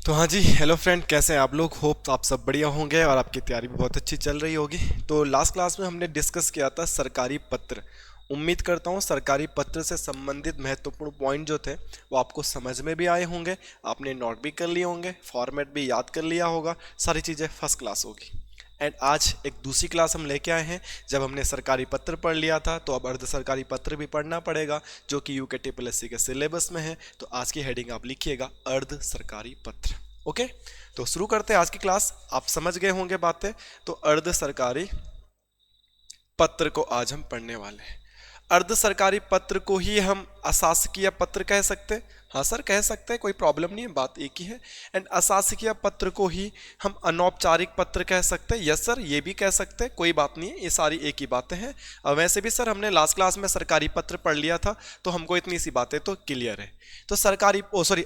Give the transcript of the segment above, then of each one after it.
तो हाँ जी, hello friend, कैसे हैं आप लोग। होप आप सब बढ़िया होंगे और आपकी तैयारी भी बहुत अच्छी चल रही होगी। तो लास्ट क्लास में हमने डिस्कस किया था सरकारी पत्र। उम्मीद करता हूँ सरकारी पत्र से संबंधित महत्वपूर्ण पॉइंट जो थे वो आपको समझ में भी आए होंगे, आपने नोट भी कर लिए होंगे, फॉर्मेट भी याद कर लिया होगा, सारी चीज़ें फर्स्ट क्लास होगी। एंड आज एक दूसरी क्लास हम लेके आए हैं। जब हमने सरकारी पत्र पढ़ लिया था तो अब अर्ध सरकारी पत्र भी पढ़ना पड़ेगा, जो कि UKTPSC के सिलेबस में है। तो आज की हेडिंग आप लिखिएगा अर्ध सरकारी पत्र। ओके, तो शुरू करते हैं आज की क्लास। आप समझ गए होंगे बातें। तो अर्ध सरकारी पत्र को आज हम पढ़ने वाले हैं। अर्ध सरकारी पत्र को ही हम अशासकीय पत्र कह सकते हैं। हाँ सर, कह सकते हैं, कोई प्रॉब्लम नहीं है, बात एक ही है। एंड अशासकीय पत्र को ही हम अनौपचारिक पत्र कह सकते हैं। यस सर, ये भी कह सकते हैं, कोई बात नहीं है, ये सारी एक ही बातें हैं। वैसे भी सर हमने लास्ट क्लास में सरकारी पत्र पढ़ लिया था, तो हमको इतनी सी बातें तो क्लियर है। तो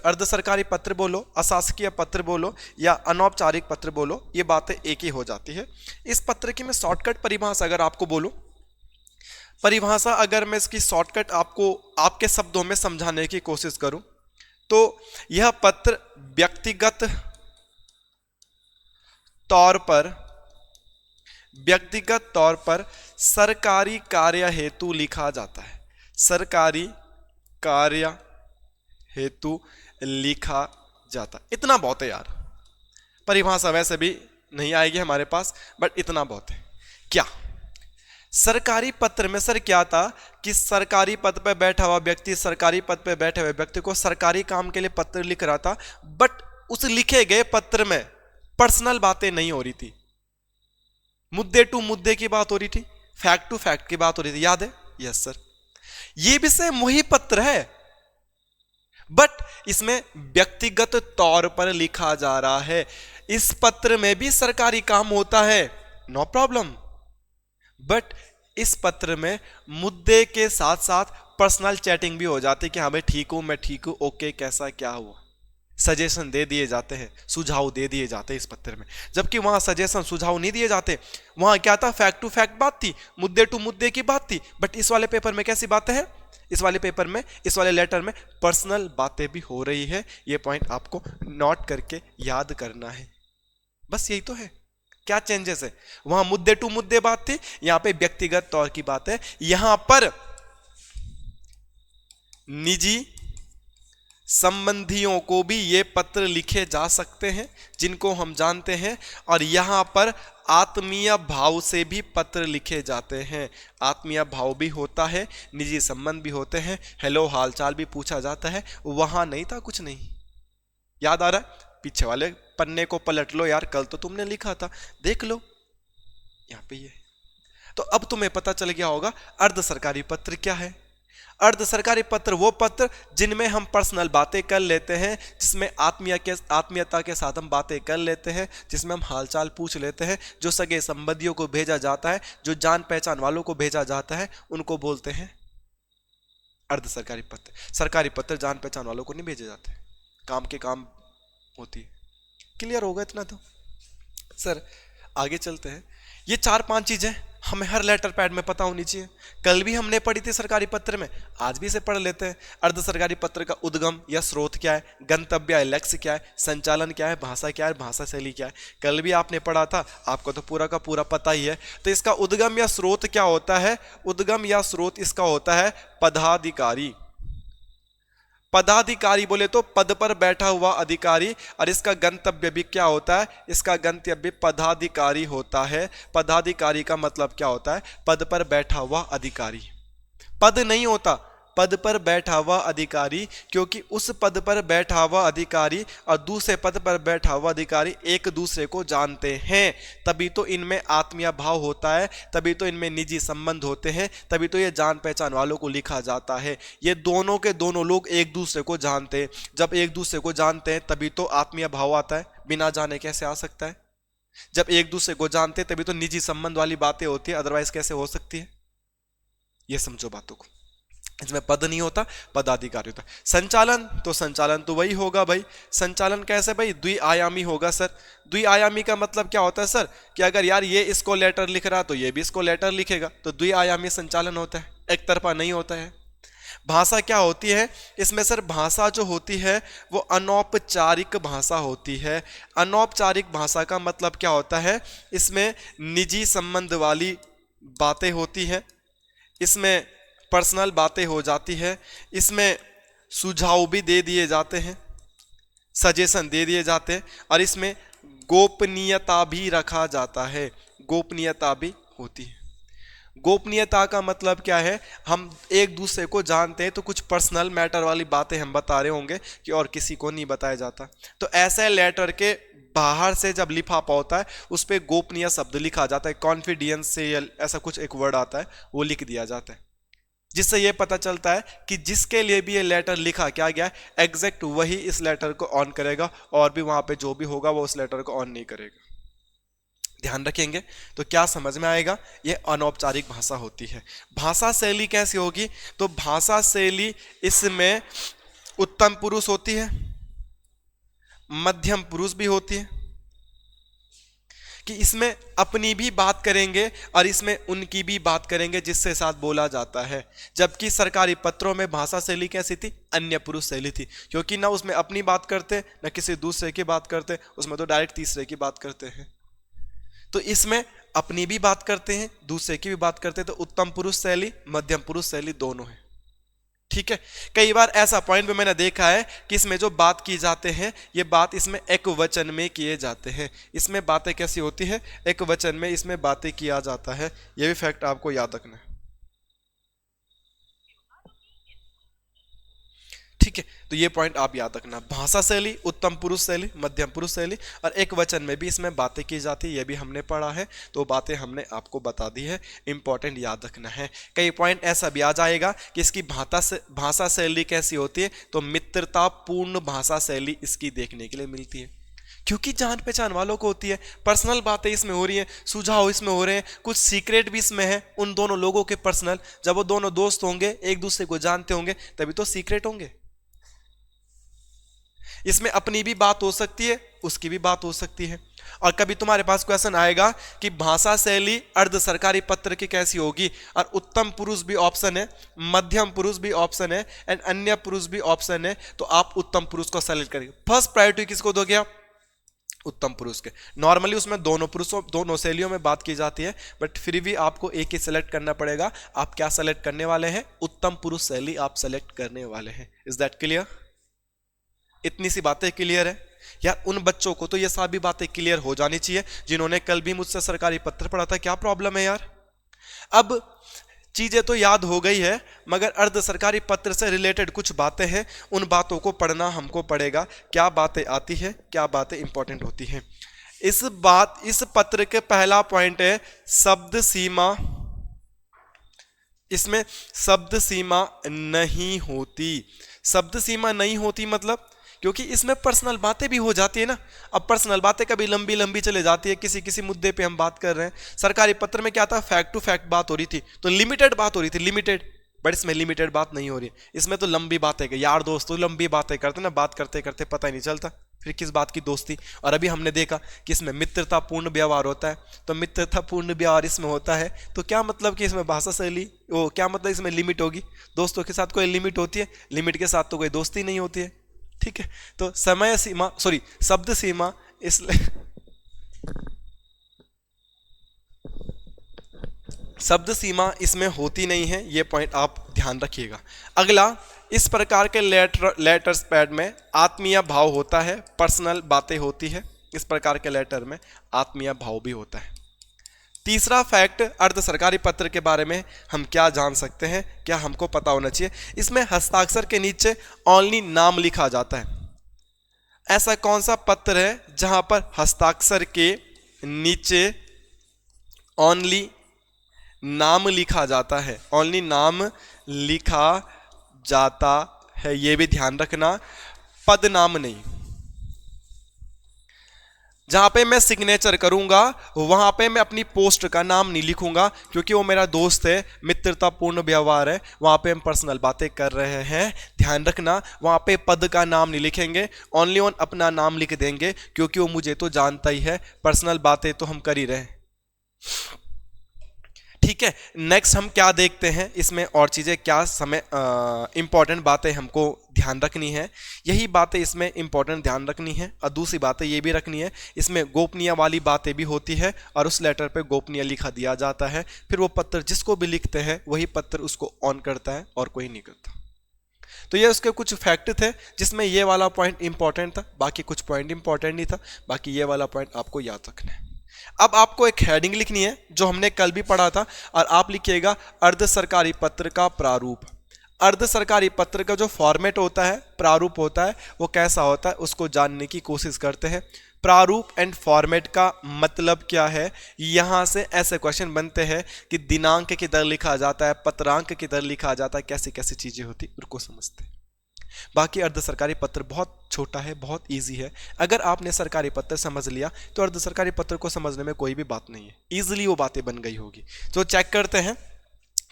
अर्ध सरकारी पत्र बोलो, अशासकीय पत्र बोलो या अनौपचारिक पत्र बोलो, ये बातें एक ही हो जाती है। इस पत्र की मैं शॉर्टकट परिभाषा अगर आपको बोलूं, परिभाषा अगर मैं इसकी शॉर्टकट आपको आपके शब्दों में समझाने की कोशिश करूं, तो यह पत्र व्यक्तिगत तौर पर सरकारी कार्य हेतु लिखा जाता है। सरकारी कार्य हेतु लिखा जाता, इतना बहुत है यार। परिभाषा वैसे भी नहीं आएगी हमारे पास, बट इतना बहुत है। क्या सरकारी पत्र में सर क्या था कि सरकारी पद पर बैठा हुआ व्यक्ति, सरकारी पद पर बैठे हुए व्यक्ति को सरकारी काम के लिए पत्र लिख रहा था, बट उस लिखे गए पत्र में पर्सनल बातें नहीं हो रही थी, मुद्दे टू मुद्दे की बात हो रही थी, फैक्ट टू फैक्ट की बात हो रही थी। याद है? यस सर, ये भी सेम वही पत्र है, बट इसमें व्यक्तिगत तौर पर लिखा जा रहा है। इस पत्र में भी सरकारी काम होता है, नो प्रॉब्लम, बट इस पत्र में मुद्दे के साथ साथ पर्सनल चैटिंग भी हो जाती है कि हाँ भाई ठीक हूं, मैं ठीक हूं, ओके, कैसा क्या हुआ, सजेशन दे दिए जाते हैं, सुझाव दे दिए जाते हैं इस पत्र में। जबकि वहां सजेशन सुझाव नहीं दिए जाते, वहां क्या था, फैक्ट टू फैक्ट बात थी, मुद्दे टू मुद्दे की बात थी। बट इस वाले पेपर में कैसी बातें हैं, इस वाले पेपर में, इस वाले लेटर में पर्सनल बातें भी हो रही है। ये पॉइंट आपको नोट करके याद करना है, बस यही तो है। क्या चेंजेस है, वहां मुद्दे टू मुद्दे बात थी, यहां पे व्यक्तिगत तौर की बात है। यहां पर निजी संबंधियों को भी ये पत्र लिखे जा सकते हैं जिनको हम जानते हैं, और यहां पर आत्मीय भाव से भी पत्र लिखे जाते हैं। आत्मीय भाव भी होता है, निजी संबंध भी होते हैं, हेलो हालचाल भी पूछा जाता है। वहां नहीं था, कुछ नहीं याद आ रहा है? पीछे वाले पन्ने को पलट लो यार, कल तो तुमने लिखा था, देख लो, यहां पे ये। तो अब तुम्हें पता चल गया होगा अर्ध सरकारी पत्र क्या है। अर्ध सरकारी पत्र वो पत्र जिनमें हम पर्सनल बातें कर लेते हैं, जिसमें आत्मीयता के साथ हम बातें कर लेते हैं, जिसमें हम हालचाल पूछ लेते हैं, जो सगे संबंधियों को भेजा जाता है, जो जान पहचान वालों को भेजा जाता है, उनको बोलते हैं अर्ध सरकारी पत्र। सरकारी पत्र जान पहचान वालों को नहीं भेजे जाते, काम के काम होती है। क्लियर होगा इतना तो? सर आगे चलते हैं। ये 4-5 चीजें हमें हर लेटर पैड में पता होनी चाहिए। कल भी हमने पढ़ी थी सरकारी पत्र में, आज भी इसे पढ़ लेते हैं। अर्ध सरकारी पत्र का उद्गम या स्रोत क्या है, गंतव्य या लक्ष्य क्या है, संचालन क्या है, भाषा क्या है, भाषा शैली क्या है, कल भी आपने पढ़ा था, आपको तो पूरा का पूरा पता ही है। तो इसका उद्गम या स्रोत क्या होता है? उद्गम या स्रोत इसका होता है पदाधिकारी। पदाधिकारी बोले तो पद पर बैठा हुआ अधिकारी, और इसका गंतव्य भी क्या होता है? इसका गंतव्य पदाधिकारी होता है। पदाधिकारी का मतलब क्या होता है? पद पर बैठा हुआ अधिकारी। पद नहीं होता, पद पर बैठा हुआ अधिकारी, क्योंकि उस पद पर बैठा हुआ अधिकारी और दूसरे पद पर बैठा हुआ अधिकारी एक दूसरे को जानते हैं, तभी तो इनमें आत्मीय भाव होता है, तभी तो इनमें निजी संबंध होते हैं, तभी तो ये जान पहचान वालों को लिखा जाता है। ये दोनों के दोनों लोग एक दूसरे को जानते हैं, जब एक दूसरे को जानते हैं तभी तो आत्मीय भाव आता है, बिना जाने कैसे आ सकता है? जब एक दूसरे को जानते हैं तभी तो निजी संबंध वाली बातें होती है, अदरवाइज कैसे हो सकती है? ये समझो बातों को। इसमें पद नहीं होता, पदाधिकारी होता। संचालन, तो संचालन तो वही होगा भाई। संचालन कैसे भाई? द्विआयामी होगा सर। द्विआयामी का मतलब क्या होता है सर? कि अगर यार ये इसको लेटर लिख रहा तो ये भी इसको लेटर लिखेगा, तो द्विआयामी संचालन होता है, एक तरफा नहीं होता है। भाषा क्या होती है इसमें सर? भाषा जो होती है वो अनौपचारिक भाषा होती है। अनौपचारिक भाषा का मतलब क्या होता है? इसमें निजी संबंध वाली बातें होती हैं, इसमें पर्सनल बातें हो जाती है, इसमें सुझाव भी दे दिए जाते हैं, सजेशन दे दिए जाते हैं, और इसमें गोपनीयता भी रखा जाता है, गोपनीयता भी होती है। गोपनीयता का मतलब क्या है? हम एक दूसरे को जानते हैं तो कुछ पर्सनल मैटर वाली बातें हम बता रहे होंगे कि और किसी को नहीं बताया जाता। तो ऐसे लेटर के बाहर से जब लिफाफा होता है उस पर गोपनीय शब्द लिखा जाता है, कॉन्फिडेंशियल ऐसा कुछ एक वर्ड आता है वो लिख दिया जाता है, जिससे ये पता चलता है कि जिसके लिए भी ये लेटर लिखा क्या गया एग्जैक्ट वही इस लेटर को ऑन करेगा, और भी वहां पे जो भी होगा वो उस लेटर को ऑन नहीं करेगा। ध्यान रखेंगे तो क्या समझ में आएगा? ये अनौपचारिक भाषा होती है। भाषा शैली कैसी होगी? तो भाषा शैली इसमें उत्तम पुरुष होती है, मध्यम पुरुष भी होती है, कि इसमें अपनी भी बात करेंगे और इसमें उनकी भी बात करेंगे जिससे साथ बोला जाता है। जबकि सरकारी पत्रों में भाषा शैली कैसी थी? अन्य पुरुष शैली थी, क्योंकि ना उसमें अपनी बात करते ना किसी दूसरे की बात करते, उसमें तो डायरेक्ट तीसरे की बात करते हैं। तो इसमें अपनी भी बात करते हैं दूसरे की भी बात करते हैं, तो उत्तम पुरुष शैली मध्यम पुरुष शैली दोनों है। ठीक है, कई बार ऐसा पॉइंट पे मैंने देखा है कि इसमें जो बात की जाते हैं ये बात इसमें एक वचन में किए जाते हैं। इसमें बातें कैसी होती है? एक वचन में इसमें बातें किया जाता है। ये भी फैक्ट आपको याद रखना है। ठीक है, तो ये पॉइंट आप याद रखना। भाषा शैली, उत्तम पुरुष शैली, मध्यम पुरुष शैली, और एक वचन में भी इसमें बातें की जाती है, ये भी हमने पढ़ा है, तो बातें हमने आपको बता दी है, इंपॉर्टेंट याद रखना है। कई पॉइंट ऐसा भी आ जाएगा कि इसकी भाषा शैली कैसी होती है, तो मित्रता पूर्ण भाषा शैली इसकी देखने के लिए मिलती है, क्योंकि जान पहचान वालों को होती है, पर्सनल बातें इसमें हो रही हैं, सुझाव इसमें हो रहे हैं, कुछ सीक्रेट भी इसमें है उन दोनों लोगों के पर्सनल। जब वो दोनों दोस्त होंगे, एक दूसरे को जानते होंगे, तभी तो सीक्रेट होंगे। इसमें अपनी भी बात हो सकती है, उसकी भी बात हो सकती है। और कभी तुम्हारे पास क्वेश्चन आएगा कि भाषा शैली अर्ध सरकारी पत्र की कैसी होगी, और उत्तम पुरुष भी ऑप्शन है, मध्यम पुरुष भी ऑप्शन है, एंड अन्य पुरुष भी ऑप्शन है, तो आप उत्तम पुरुष को सेलेक्ट करेंगे। फर्स्ट प्रायोरिटी किसको दोगे आप? उत्तम पुरुष के। नॉर्मली उसमें दोनों पुरुषों दोनों शैलियों में बात की जाती है, बट फिर भी आपको एक ही सेलेक्ट करना पड़ेगा। आप क्या सेलेक्ट करने वाले हैं? उत्तम पुरुष शैली आप सेलेक्ट करने वाले हैं। Is that clear? इतनी सी बातें क्लियर है यार? उन बच्चों को तो ये सारी बातें क्लियर हो जानी चाहिए जिन्होंने कल भी मुझसे सरकारी पत्र पढ़ा था। क्या प्रॉब्लम है यार? अब चीजें तो याद हो गई है, मगर अर्ध सरकारी पत्र से रिलेटेड कुछ बातें हैं, उन बातों को पढ़ना हमको पड़ेगा। क्या बातें आती है, क्या बातें इंपॉर्टेंट होती हैं। इस पत्र के पहला पॉइंट है शब्द सीमा। इसमें शब्द सीमा नहीं होती। शब्द सीमा नहीं होती मतलब, क्योंकि इसमें पर्सनल बातें भी हो जाती है ना। अब पर्सनल बातें कभी लंबी लंबी चले जाती है, किसी किसी मुद्दे पे हम बात कर रहे हैं। सरकारी पत्र में क्या था? फैक्ट टू फैक्ट बात हो रही थी, तो लिमिटेड बात हो रही थी, लिमिटेड। बट इसमें लिमिटेड बात नहीं हो रही, इसमें तो लंबी बातें। यार दोस्तों लंबी बातें करते ना, बात करते करते पता ही नहीं चलता फिर किस बात की दोस्ती। और अभी हमने देखा कि इसमें मित्रतापूर्ण व्यवहार होता है, तो मित्रतापूर्ण व्यवहार इसमें होता है, तो क्या मतलब कि इसमें भाषा शैली, वो क्या मतलब इसमें लिमिट होगी? दोस्तों के साथ कोई लिमिट होती है? लिमिट के साथ तो कोई दोस्ती नहीं होती है। ठीक है, तो समय सीमा, सॉरी शब्द सीमा, इसलिए शब्द सीमा इसमें होती नहीं है, ये पॉइंट आप ध्यान रखिएगा। अगला, इस प्रकार के लेटर्स पैड में आत्मीय भाव होता है, पर्सनल बातें होती है। इस प्रकार के लेटर में आत्मीय भाव भी होता है। तीसरा फैक्ट अर्ध सरकारी पत्र के बारे में हम क्या जान सकते हैं, क्या हमको पता होना चाहिए? इसमें हस्ताक्षर के नीचे ओनली नाम लिखा जाता है। ऐसा कौन सा पत्र है जहां पर हस्ताक्षर के नीचे ओनली नाम लिखा जाता है? ओनली नाम लिखा जाता है, यह भी ध्यान रखना, पद नाम नहीं। जहां पे मैं सिग्नेचर करूंगा वहां पे मैं अपनी पोस्ट का नाम नहीं लिखूंगा, क्योंकि वो मेरा दोस्त है, मित्रतापूर्ण व्यवहार है, वहां पे हम पर्सनल बातें कर रहे हैं। ध्यान रखना, वहां पे पद का नाम नहीं लिखेंगे, ओनली ऑन अपना नाम लिख देंगे, क्योंकि वो मुझे तो जानता ही है, पर्सनल बातें तो हम कर ही रहे हैं। ठीक है, नेक्स्ट हम क्या देखते हैं इसमें और चीज़ें क्या समय इंपॉर्टेंट बातें हमको ध्यान रखनी है, यही बातें इसमें इंपॉर्टेंट ध्यान रखनी है। और दूसरी बातें ये भी रखनी है, इसमें गोपनीय वाली बातें भी होती है और उस लेटर पे गोपनीय लिखा दिया जाता है, फिर वो पत्र जिसको भी लिखते हैं वही पत्र उसको ऑन करता है और कोई नहीं करता। तो ये उसके कुछ फैक्ट थे जिसमें ये वाला पॉइंट इंपॉर्टेंट था, बाकी कुछ पॉइंट इंपॉर्टेंट नहीं था, बाकी ये वाला पॉइंट आपको याद रखना है। अब आपको एक हेडिंग लिखनी है जो हमने कल भी पढ़ा था, और आप लिखिएगा अर्ध सरकारी पत्र का प्रारूप। अर्ध सरकारी पत्र का जो फॉर्मेट होता है, प्रारूप होता है, वो कैसा होता है उसको जानने की कोशिश करते हैं। प्रारूप एंड फॉर्मेट का मतलब क्या है, यहां से ऐसे क्वेश्चन बनते हैं कि दिनांक किधर लिखा जाता है, पत्रांक किधर लिखा जाता है, कैसी कैसी चीजें होती उनको समझते हैं। बाकी अर्ध सरकारी पत्र बहुत छोटा है, बहुत इजी है। अगर आपने सरकारी पत्र समझ लिया तो अर्ध सरकारी पत्र को समझने में कोई भी बात नहीं है, इजीली वो बातें बन गई होगी। तो चेक करते हैं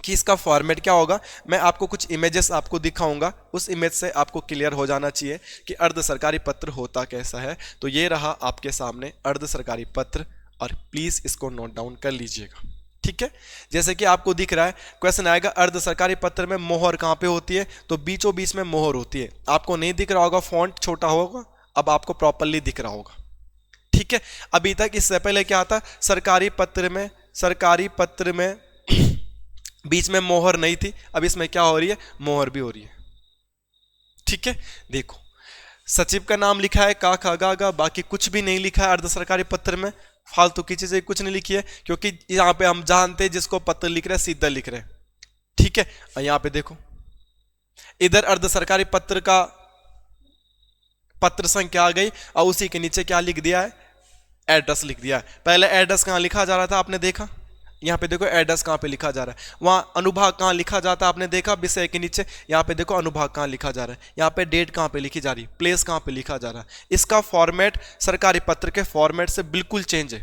कि इसका फॉर्मेट क्या होगा। मैं आपको कुछ इमेजेस आपको दिखाऊंगा, उस इमेज से आपको क्लियर हो जाना चाहिए कि अर्ध सरकारी पत्र होता कैसा है। तो ये रहा आपके सामने अर्ध सरकारी पत्र, और प्लीज इसको नोट डाउन कर लीजिएगा, ठीक है। जैसे कि आपको दिख रहा है, क्वेश्चन आएगा अर्ध सरकारी पत्र में मोहर कहां पे होती है, तो बीचों बीच में मोहर होती है। आपको नहीं दिख रहा होगा, फॉन्ट छोटा होगा, अब आपको प्रॉपरली दिख रहा होगा, ठीक है। अभी तक इससे पहले क्या था, सरकारी पत्र में बीच में मोहर नहीं थी, अब इसमें क्या हो रही है, मोहर भी हो रही है, ठीक है। देखो सचिव का नाम लिखा है का खा गा गा, बाकी कुछ भी नहीं लिखा है अर्ध सरकारी पत्र में, फालतू की चीजें कुछ नहीं लिखी है, क्योंकि यहां पे हम जानते हैं जिसको पत्र लिख रहे हैं सीधा लिख रहे हैं, ठीक है। और यहां पे देखो इधर अर्ध सरकारी पत्र का पत्र संख्या आ गई, और उसी के नीचे क्या लिख दिया है, एड्रेस लिख दिया है। पहले एड्रेस कहां लिखा जा रहा था आपने देखा, यहाँ पे देखो एड्रेस कहाँ पे लिखा जा रहा है, वहां अनुभाग कहाँ लिखा जाता है आपने देखा, विषय के नीचे यहाँ पे देखो अनुभाग कहाँ लिखा जा रहा है, यहाँ पे डेट कहाँ पे लिखी जा रही है, प्लेस कहाँ पे लिखा जा रहा है। इसका फॉर्मेट सरकारी पत्र के फॉर्मेट से बिल्कुल चेंज है,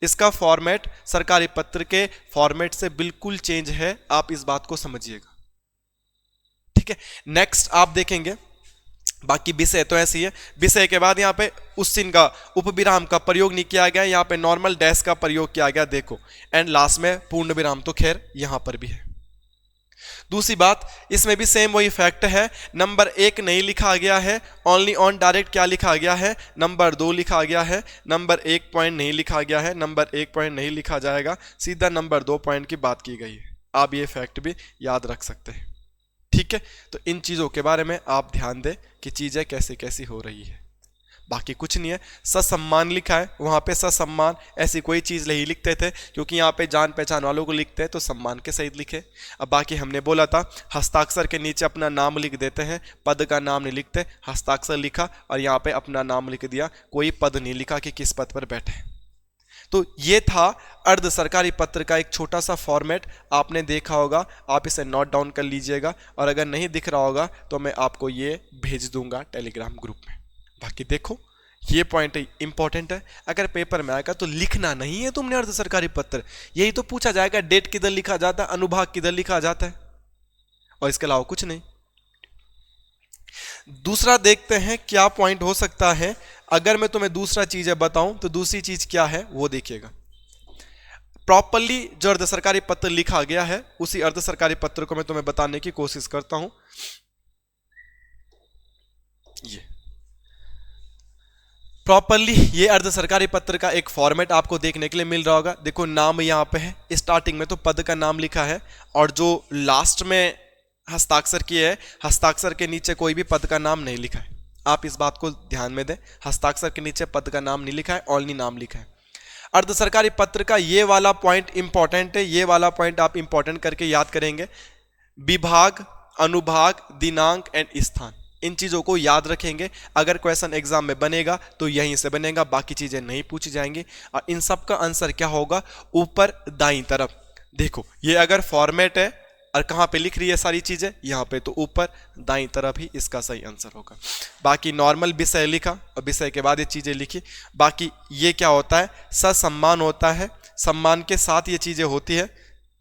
इसका फॉर्मेट सरकारी पत्र के फॉर्मेट से बिल्कुल चेंज है, आप इस बात को समझिएगा, ठीक है। नेक्स्ट आप देखेंगे, बाकी विषय तो ऐसी है, विषय के बाद यहाँ पे उस चिन्ह का उपविराम का प्रयोग नहीं किया गया, यहाँ पे नॉर्मल डैश का प्रयोग किया गया, देखो, एंड लास्ट में पूर्ण विराम तो खैर यहाँ पर भी है। दूसरी बात, इसमें भी सेम वही फैक्ट है, नंबर 1 नहीं लिखा गया है, ओनली ऑन डायरेक्ट क्या लिखा गया है, नंबर 2 लिखा गया है, नंबर 1 पॉइंट नहीं लिखा गया है, नंबर 1 पॉइंट नहीं लिखा जाएगा, सीधा नंबर 2 पॉइंट की बात की गई है। आप ये फैक्ट भी याद रख सकते हैं, ठीक है। तो इन चीजों के बारे में आप ध्यान दें कि चीजें कैसे कैसी हो रही है, बाकी कुछ नहीं है। ससम्मान लिखा है, वहां पे ससम्मान ऐसी कोई चीज नहीं लिखते थे, क्योंकि यहाँ पे जान पहचान वालों को लिखते हैं तो सम्मान के सहित लिखे। अब बाकी हमने बोला था हस्ताक्षर के नीचे अपना नाम लिख देते हैं, पद का नाम नहीं लिखते, हस्ताक्षर लिखा और यहाँ पे अपना नाम लिख दिया, कोई पद नहीं लिखा कि किस पद पर बैठे। तो ये था अर्ध सरकारी पत्र का एक छोटा सा फॉर्मेट, आपने देखा होगा, आप इसे नोट डाउन कर लीजिएगा, और अगर नहीं दिख रहा होगा तो मैं आपको ये भेज दूंगा टेलीग्राम ग्रुप में। बाकी देखो ये पॉइंट इंपॉर्टेंट है, अगर पेपर में आएगा तो लिखना नहीं है तुमने अर्ध सरकारी पत्र, यही तो पूछा जाएगा डेट किधर लिखा जाता है, अनुभाग किधर लिखा जाता है, और इसके अलावा कुछ नहीं। दूसरा देखते हैं क्या पॉइंट हो सकता है, अगर मैं तुम्हें दूसरा चीजें बताऊं तो दूसरी चीज क्या है वो देखिएगा। प्रॉपरली जो अर्ध सरकारी पत्र लिखा गया है उसी अर्ध सरकारी पत्र को मैं तुम्हें बताने की कोशिश करता हूं। ये प्रॉपरली ये अर्ध सरकारी पत्र का एक फॉर्मेट आपको देखने के लिए मिल रहा होगा। देखो नाम यहाँ पे है, स्टार्टिंग में तो पद का नाम लिखा है, और जो लास्ट में हस्ताक्षर किए है, हस्ताक्षर के नीचे कोई भी पद का नाम नहीं लिखा है, आप इस बात को ध्यान में दें, हस्ताक्षर के नीचे पद का नाम नहीं लिखा है, ओनली नाम लिखा है। अर्ध सरकारी पत्र का ये वाला पॉइंट इंपॉर्टेंट है, ये वाला पॉइंट आप इंपॉर्टेंट करके याद करेंगे, विभाग, अनुभाग, दिनांक एंड स्थान, इन चीजों को याद रखेंगे। अगर क्वेश्चन एग्जाम में बनेगा तो यहीं से बनेगा, बाकी चीजें नहीं पूछी जाएंगी, और इन सब का आंसर क्या होगा, ऊपर दाईं तरफ। देखो ये अगर फॉर्मेट है और कहाँ पे लिख रही है सारी चीजें, यहाँ पे, तो ऊपर दाईं तरफ ही इसका सही आंसर होगा। बाकी नॉर्मल विषय लिखा और विषय के बाद ये चीजें लिखी। बाकी ये क्या होता है, ससम्मान होता है, सम्मान के साथ ये चीजें होती है,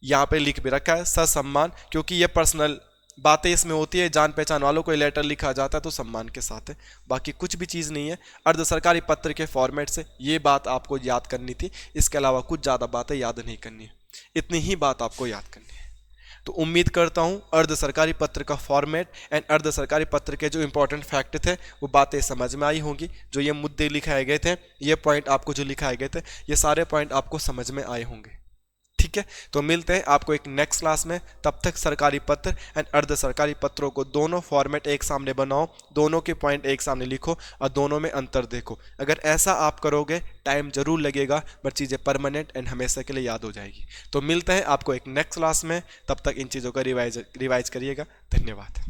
यहाँ पे लिख भी रखा है ससम्मान, क्योंकि ये पर्सनल बातें इसमें होती है, जान पहचान वालों को लेटर लिखा जाता है तो सम्मान के साथ है, बाकी कुछ भी चीज़ नहीं है। अर्ध सरकारी पत्र के फॉर्मेट से ये बात आपको याद करनी थी, इसके अलावा कुछ ज़्यादा बातें याद नहीं करनी है। इतनी ही बात आपको याद करनी है। तो उम्मीद करता हूं अर्ध सरकारी पत्र का फॉर्मेट एंड अर्ध सरकारी पत्र के जो इंपॉर्टेंट फैक्ट थे वो बातें समझ में आई होंगी। जो ये मुद्दे लिखाए गए थे, ये पॉइंट आपको जो लिखाए गए थे, ये सारे पॉइंट आपको समझ में आए होंगे। ठीक है, तो मिलते हैं आपको एक नेक्स्ट क्लास में। तब तक सरकारी पत्र एंड अर्ध सरकारी पत्रों को दोनों फॉर्मेट एक सामने बनाओ, दोनों के पॉइंट एक सामने लिखो और दोनों में अंतर देखो। अगर ऐसा आप करोगे, टाइम जरूर लगेगा बट चीज़ें परमानेंट एंड हमेशा के लिए याद हो जाएगी। तो मिलते हैं आपको एक नेक्स्ट क्लास में, तब तक इन चीज़ों का रिवाइज करिएगा। धन्यवाद।